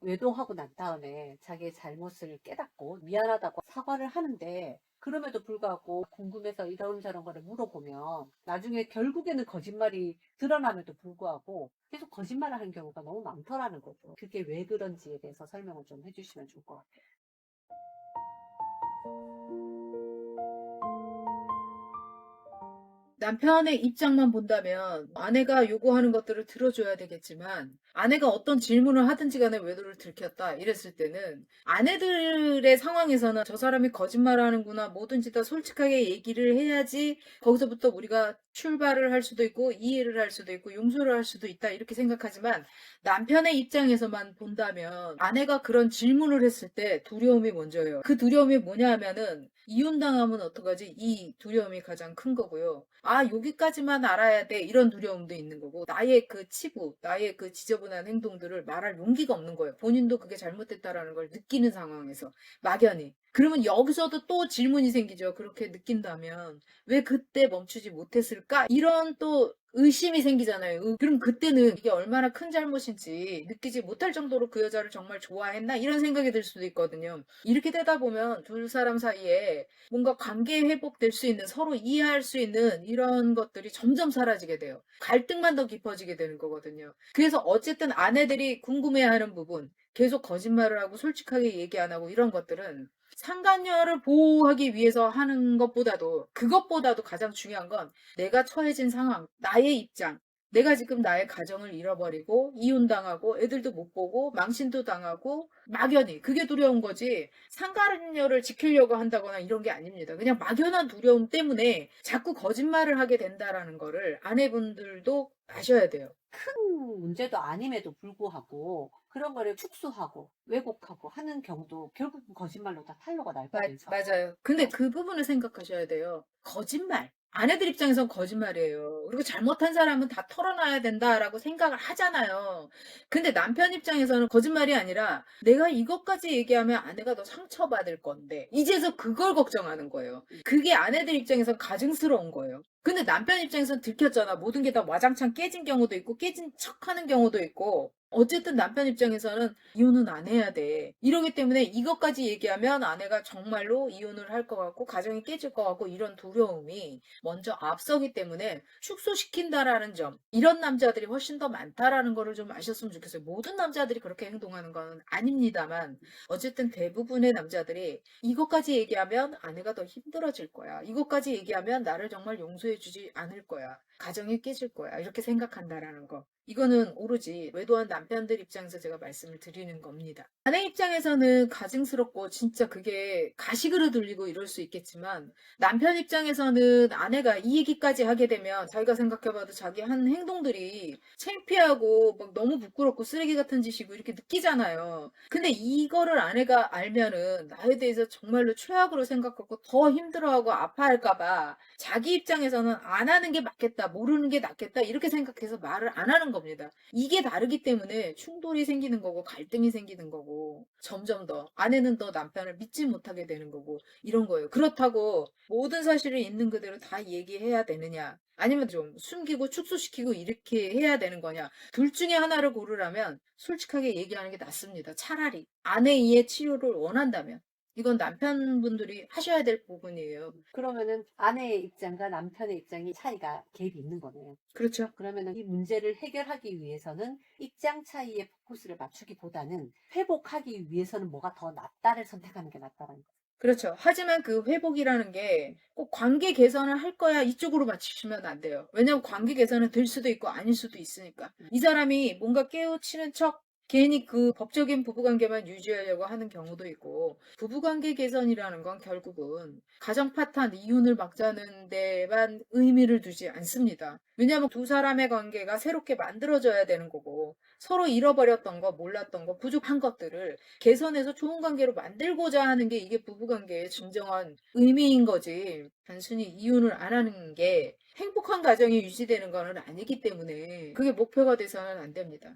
외도하고 난 다음에 자기의 잘못을 깨닫고 미안하다고 사과를 하는데 그럼에도 불구하고 궁금해서 이런저런 거를 물어보면 나중에 결국에는 거짓말이 드러남에도 불구하고 계속 거짓말을 하는 경우가 너무 많더라는 거죠. 그게 왜 그런지에 대해서 설명을 좀 해주시면 좋을 것 같아요. 남편의 입장만 본다면 아내가 요구하는 것들을 들어줘야 되겠지만 아내가 어떤 질문을 하든지 간에 외도를 들켰다 이랬을 때는 아내들의 상황에서는 저 사람이 거짓말을 하는구나 뭐든지 다 솔직하게 얘기를 해야지 거기서부터 우리가 출발을 할 수도 있고 이해를 할 수도 있고 용서를 할 수도 있다 이렇게 생각하지만 남편의 입장에서만 본다면 아내가 그런 질문을 했을 때 두려움이 먼저예요. 그 두려움이 뭐냐 하면은 이혼당하면 어떡하지? 이 두려움이 가장 큰 거고요. 아, 여기까지만 알아야 돼. 이런 두려움도 있는 거고. 나의 그 치부, 나의 그 지저분한 행동들을 말할 용기가 없는 거예요. 본인도 그게 잘못됐다라는 걸 느끼는 상황에서. 막연히. 그러면 여기서도 또 질문이 생기죠. 그렇게 느낀다면 왜 그때 멈추지 못했을까? 이런 또 의심이 생기잖아요. 그럼 그때는 이게 얼마나 큰 잘못인지 느끼지 못할 정도로 그 여자를 정말 좋아했나? 이런 생각이 들 수도 있거든요. 이렇게 되다 보면 두 사람 사이에 뭔가 관계 회복될 수 있는 서로 이해할 수 있는 이런 것들이 점점 사라지게 돼요. 갈등만 더 깊어지게 되는 거거든요. 그래서 어쨌든 아내들이 궁금해하는 부분, 계속 거짓말을 하고 솔직하게 얘기 안 하고 이런 것들은 상간녀를 보호하기 위해서 하는 그것보다도 가장 중요한 건 내가 처해진 상황, 나의 입장, 내가 지금 나의 가정을 잃어버리고 이혼당하고 애들도 못 보고 망신도 당하고 막연히 그게 두려운 거지 상간녀를 지키려고 한다거나 이런 게 아닙니다. 그냥 막연한 두려움 때문에 자꾸 거짓말을 하게 된다라는 거를 아내분들도 아셔야 돼요. 큰 문제도 아님에도 불구하고 그런 거를 축소하고 왜곡하고 하는 경우도 결국은 거짓말로 다 탄로가 날 거면서. 맞아요. 근데 그 부분을 생각하셔야 돼요. 거짓말. 아내들 입장에선 거짓말이에요. 그리고 잘못한 사람은 다 털어놔야 된다라고 생각을 하잖아요. 근데 남편 입장에서는 거짓말이 아니라 내가 이것까지 얘기하면 아내가 더 상처받을 건데 이제서 그걸 걱정하는 거예요. 그게 아내들 입장에선 가증스러운 거예요. 근데 남편 입장에선 들켰잖아. 모든 게 다 와장창 깨진 경우도 있고 깨진 척하는 경우도 있고 어쨌든 남편 입장에서는 이혼은 안 해야 돼. 이러기 때문에 이것까지 얘기하면 아내가 정말로 이혼을 할 것 같고 가정이 깨질 것 같고 이런 두려움이 먼저 앞서기 때문에 축소시킨다라는 점. 이런 남자들이 훨씬 더 많다라는 거를 좀 아셨으면 좋겠어요. 모든 남자들이 그렇게 행동하는 건 아닙니다만 어쨌든 대부분의 남자들이 이것까지 얘기하면 아내가 더 힘들어질 거야. 이것까지 얘기하면 나를 정말 용서해주지 않을 거야. 가정이 깨질 거야. 이렇게 생각한다라는 거. 이거는 오로지 외도한 남편들 입장에서 제가 말씀을 드리는 겁니다. 아내 입장에서는 가증스럽고 진짜 그게 가식으로 들리고 이럴 수 있겠지만 남편 입장에서는 아내가 이 얘기까지 하게 되면 자기가 생각해봐도 자기 한 행동들이 창피하고 막 너무 부끄럽고 쓰레기 같은 짓이고 이렇게 느끼잖아요. 근데 이거를 아내가 알면은 나에 대해서 정말로 최악으로 생각하고 더 힘들어하고 아파할까봐 자기 입장에서는 안 하는 게 맞겠다, 모르는 게 낫겠다 이렇게 생각해서 말을 안 하는 겁니다. 이게 다르기 때문에 충돌이 생기는 거고 갈등이 생기는 거고 점점 더 아내는 더 남편을 믿지 못하게 되는 거고 이런 거예요. 그렇다고 모든 사실을 있는 그대로 다 얘기해야 되느냐 아니면 좀 숨기고 축소시키고 이렇게 해야 되는 거냐 둘 중에 하나를 고르라면 솔직하게 얘기하는 게 낫습니다. 차라리 아내의 치료를 원한다면 이건 남편분들이 하셔야 될 부분이에요. 그러면은 아내의 입장과 남편의 입장이 차이가 갭이 있는 거네요. 그렇죠. 그러면은 이 문제를 해결하기 위해서는 입장 차이에 포커스를 맞추기보다는 회복하기 위해서는 뭐가 더 낫다를 선택하는 게 낫다는 거죠. 그렇죠. 하지만 그 회복이라는 게 꼭 관계 개선을 할 거야 이쪽으로 맞추시면 안 돼요. 왜냐면 관계 개선은 될 수도 있고 아닐 수도 있으니까. 이 사람이 뭔가 깨우치는 척 괜히 그 법적인 부부관계만 유지하려고 하는 경우도 있고 부부관계 개선이라는 건 결국은 가정 파탄, 이혼을 막자는 데만 의미를 두지 않습니다. 왜냐하면 두 사람의 관계가 새롭게 만들어져야 되는 거고 서로 잃어버렸던 거, 몰랐던 거, 부족한 것들을 개선해서 좋은 관계로 만들고자 하는 게 이게 부부관계의 진정한 의미인 거지. 단순히 이혼을 안 하는 게 행복한 가정이 유지되는 거는 아니기 때문에 그게 목표가 돼서는 안 됩니다.